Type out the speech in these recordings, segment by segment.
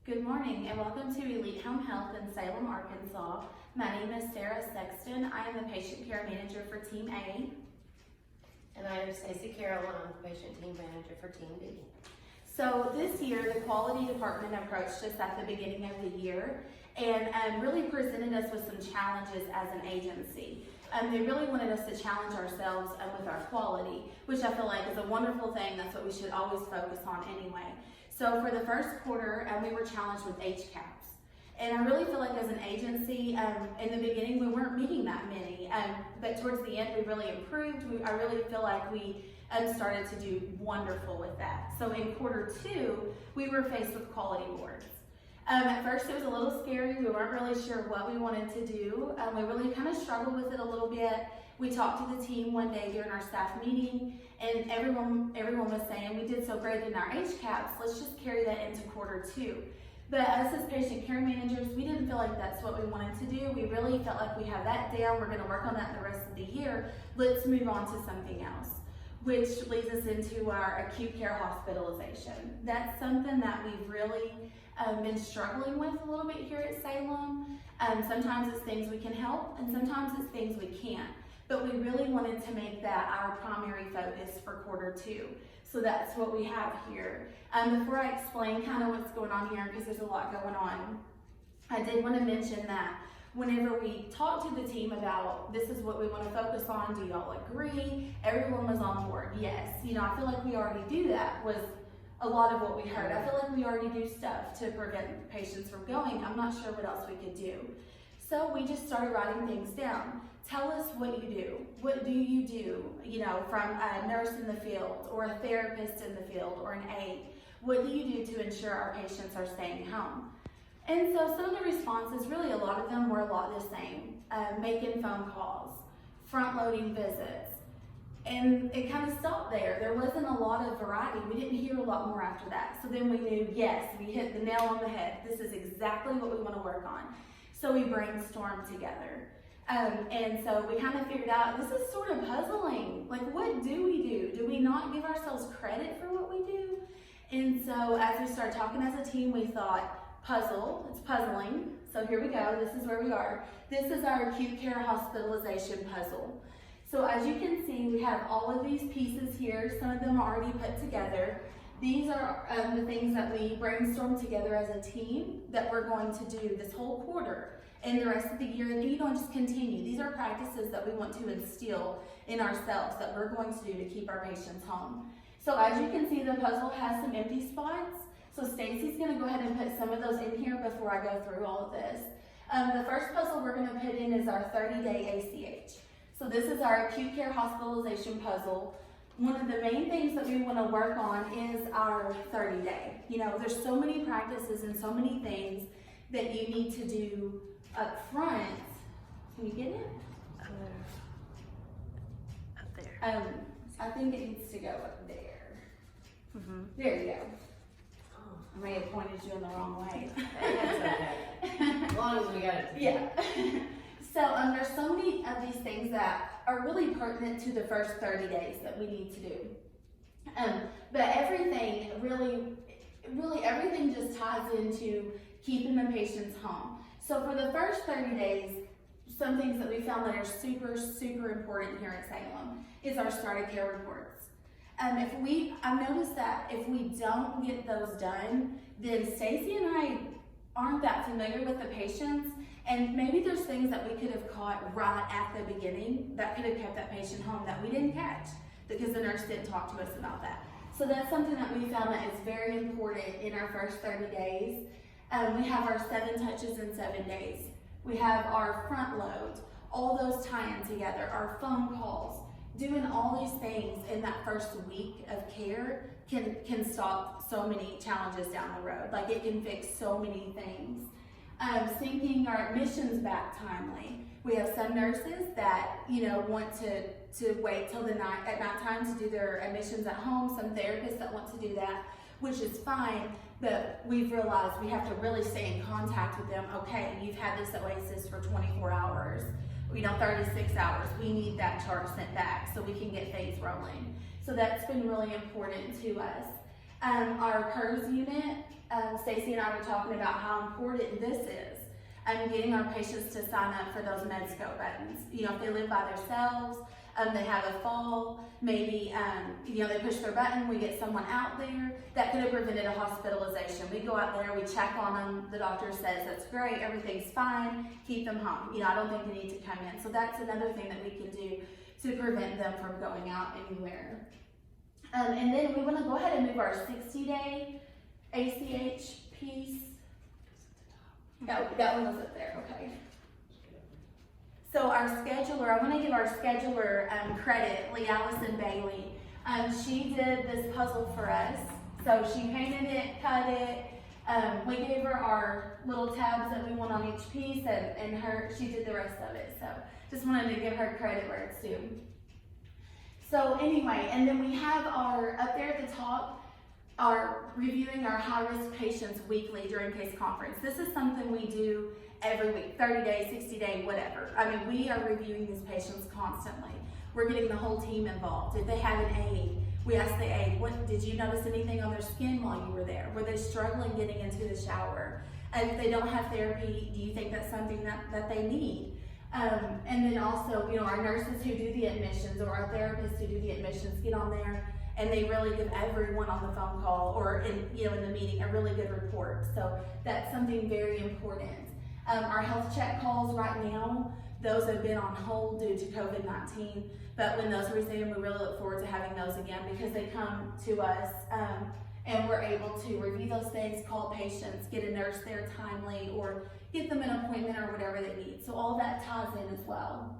Good morning and welcome to Elite Home Health in Salem, Arkansas. My name is Sarah Sexton. I am the Patient Care Manager for Team A. And I am Stacey Carroll, I'm the Patient Team Manager for Team B. So this year, the Quality Department approached us at the beginning of the year and really presented us with some challenges as an agency. They really wanted us to challenge ourselves with our quality, which I feel like is a wonderful thing. That's what we should always focus on anyway. So for the first quarter, we were challenged with ACH. And I really feel like as an agency, in the beginning, we weren't meeting that many, but towards the end, we really improved. I really feel like we started to do wonderful with that. So in quarter two, we were faced with quality boards. At first, it was a little scary. We weren't really sure what we wanted to do. We really kind of struggled with it a little bit. We talked to the team one day during our staff meeting, and everyone was saying, we did so great in our HCAPs, let's just carry that into quarter two. But us as patient care managers, we didn't feel like that's what we wanted to do. We really felt like we have that down. We're going to work on that the rest of the year. Let's move on to something else, which leads us into our acute care hospitalization. That's something that we've really been struggling with a little bit here at Salem. Sometimes it's things we can help, and sometimes it's things we can't. But we really wanted to make that our primary focus for quarter two. So that's what we have here. Before I explain kind of what's going on here, because there's a lot going on, I did want to mention that whenever we talked to the team about this is what we want to focus on, do y'all agree? Everyone was on board, yes. I feel like we already do that was a lot of what we heard. I feel like we already do stuff to prevent patients from going. I'm not sure what else we could do. So we just started writing things down. Tell us what you do. What do you do, from a nurse in the field or a therapist in the field or an aide? What do you do to ensure our patients are staying home? And so some of the responses, really a lot of them were a lot the same. Making phone calls, front-loading visits, and it kind of stopped there. There wasn't a lot of variety. We didn't hear a lot more after that. So then we knew, yes, we hit the nail on the head. This is exactly what we want to work on. So we brainstormed together. And so we kind of figured out, this is sort of puzzling. Like, what do we do? Do we not give ourselves credit for what we do? And so as we started talking as a team, we thought, puzzle, it's puzzling. So here we go, this is where we are. This is our acute care hospitalization puzzle. So as you can see, we have all of these pieces here. Some of them are already put together. These are the things that we brainstormed together as a team that we're going to do this whole quarter and the rest of the year, and just continue. These are practices that we want to instill in ourselves that we're going to do to keep our patients home. So as you can see, the puzzle has some empty spots. So Stacey's gonna go ahead and put some of those in here before I go through all of this. The first puzzle we're gonna put in is our 30-day ACH. So this is our acute care hospitalization puzzle. One of the main things that we want to work on is our 30-day. There's so many practices and so many things that you need to do up front. Can you get it? Up there. I think it needs to go up there. There you go. I may have pointed you in the wrong way. That's okay. As long as we got it together. Yeah. So there's so many of these things that are really pertinent to the first 30 days that we need to do. But everything, really everything just ties into keeping the patients home. So for the first 30 days, some things that we found that are super, super important here at Salem is our start of care reports. I've noticed that if we don't get those done, then Stacey and I aren't that familiar with the patients, and maybe there's things that we could have caught right at the beginning that could have kept that patient home that we didn't catch because the nurse didn't talk to us about that. So that's something that we found that is very important in our first 30 days. We have our 7 touches in 7 days. We have our front loads, all those tying together, our phone calls. Doing all these things in that first week of care can stop so many challenges down the road. Like, it can fix so many things. Syncing our admissions back timely. We have some nurses that want to wait till at nighttime to do their admissions at home. Some therapists that want to do that, which is fine. But we've realized we have to really stay in contact with them. Okay, you've had this Oasis for 24 hours. 36 hours. We need that chart sent back so we can get things rolling. So that's been really important to us. Our PERS unit, Stacy and I were talking about how important this is. Getting our patients to sign up for those Medscope buttons. You know, if they live by themselves, they have a fall, maybe, you know, they push their button, we get someone out there, that could have prevented a hospitalization. We go out there, we check on them, the doctor says that's great, everything's fine, keep them home. You know, I don't think they need to come in. So that's another thing that we can do to prevent them from going out anywhere. And then we want to go ahead and move our 60-day ACH piece. That one was up there, okay. So our scheduler, I want to give our scheduler credit, Lee Allison Bailey. She did this puzzle for us. So she painted it, cut it. We gave her our little tabs that we want on each piece, and she did the rest of it. So just wanted to give her credit where it's due. So anyway, and then we have up there at the top, reviewing our high-risk patients weekly during case conference. This is something we do every week, 30 days, 60 days, whatever. I mean, we are reviewing these patients constantly. We're getting the whole team involved. If they have an aide, we ask the aide, did you notice anything on their skin while you were there? Were they struggling getting into the shower? And if they don't have therapy, do you think that's something that they need? And then also, you know, our nurses who do the admissions or our therapists who do the admissions get on there and they really give everyone on the phone call or in the meeting a really good report. So that's something very important. Our health check calls right now, those have been on hold due to COVID-19, but when those resume, we really look forward to having those again because they come to us and we're able to review those things, call patients, get a nurse there timely, or get them an appointment or whatever they need. So all that ties in as well.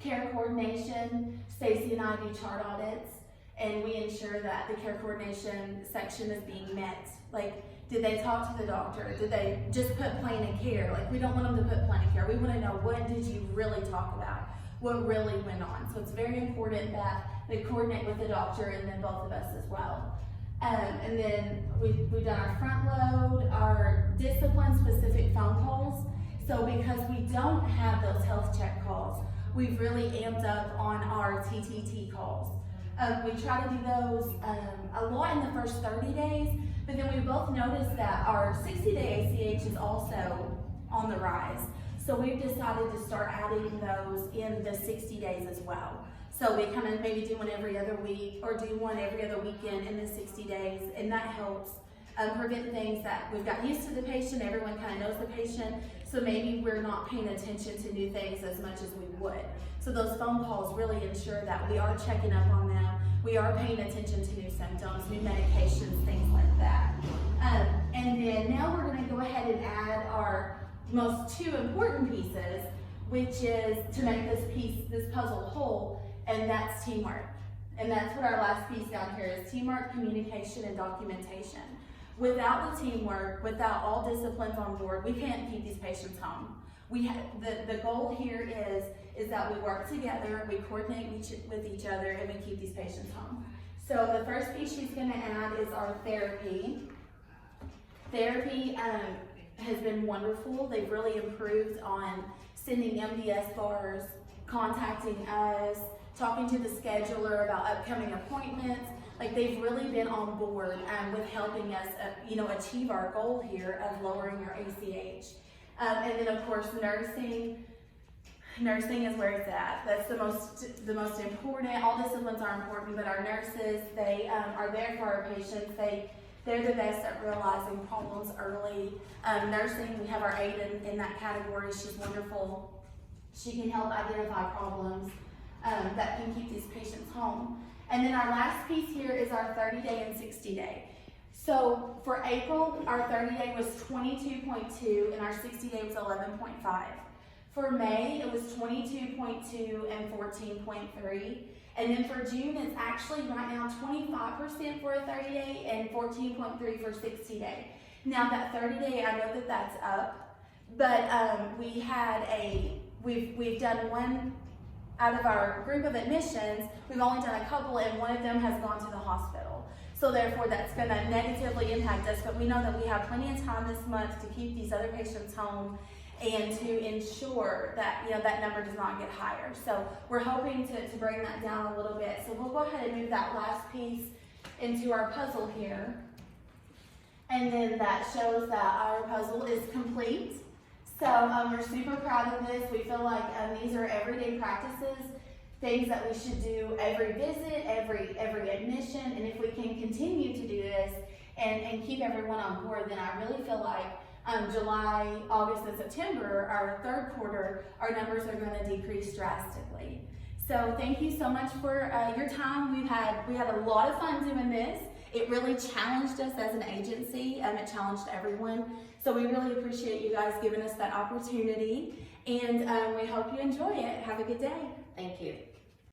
Care coordination, Stacy and I do chart audits, and we ensure that the care coordination section is being met. Like, did they talk to the doctor? Did they just put plan of care? Like, we don't want them to put plan of care. We want to know, what did you really talk about? What really went on? So it's very important that they coordinate with the doctor and then both of us as well. And then we've done our front load, our discipline-specific phone calls. So because we don't have those health check calls, we've really amped up on our TTT calls. We try to do those a lot in the first 30 days, but then we both noticed that our 60-day ACH is also on the rise. So we've decided to start adding those in the 60 days as well. So we kind of maybe do one every other week or do one every other weekend in the 60 days, and that helps prevent things that we've got used to the patient, everyone kind of knows the patient, so maybe we're not paying attention to new things as much as we would. So those phone calls really ensure that we are checking up on them, we are paying attention to new symptoms, new medications, things like that. And then now we're going to go ahead and add our most two important pieces, which is to make this puzzle whole, and that's teamwork. And that's what our last piece down here is: teamwork, communication, and documentation. Without the teamwork, without all disciplines on board, we can't keep these patients home. The goal here is that we work together, we coordinate with each other, and we keep these patients home. So the first piece she's going to add is our therapy. Therapy has been wonderful. They've really improved on sending MDS bars, contacting us, talking to the scheduler about upcoming appointments. Like, they've really been on board with helping us, achieve our goal here of lowering our ACH. And then of course nursing. Nursing is where it's at. That's the most important. All disciplines are important, but our nurses, they are there for our patients. They're the best at realizing problems early. Nursing, we have our aide in that category. She's wonderful. She can help identify problems that can keep these patients home. And then our last piece here is our 30-day and 60-day. So for April, our 30-day was 22.2 and our 60-day was 11.5. For May, it was 22.2 and 14.3. And then for June, it's actually right now 25% for a 30-day and 14.3 for 60-day. Now that 30-day, I know that that's up, but we've done one out of our group of admissions. We've only done a couple, and one of them has gone to the hospital. So therefore, that's going to negatively impact us. But we know that we have plenty of time this month to keep these other patients home and to ensure that that number does not get higher. So we're hoping to bring that down a little bit. So we'll go ahead and move that last piece into our puzzle here. And then that shows that our puzzle is complete. So we're super proud of this. We feel like these are everyday practices, things that we should do every visit, every admission, and if we can continue to do this and keep everyone on board, then I really feel like July, August, and September, our third quarter, our numbers are going to decrease drastically. So thank you so much for your time. We had a lot of fun doing this. It really challenged us as an agency. It challenged everyone. So we really appreciate you guys giving us that opportunity. And we hope you enjoy it. Have a good day. Thank you.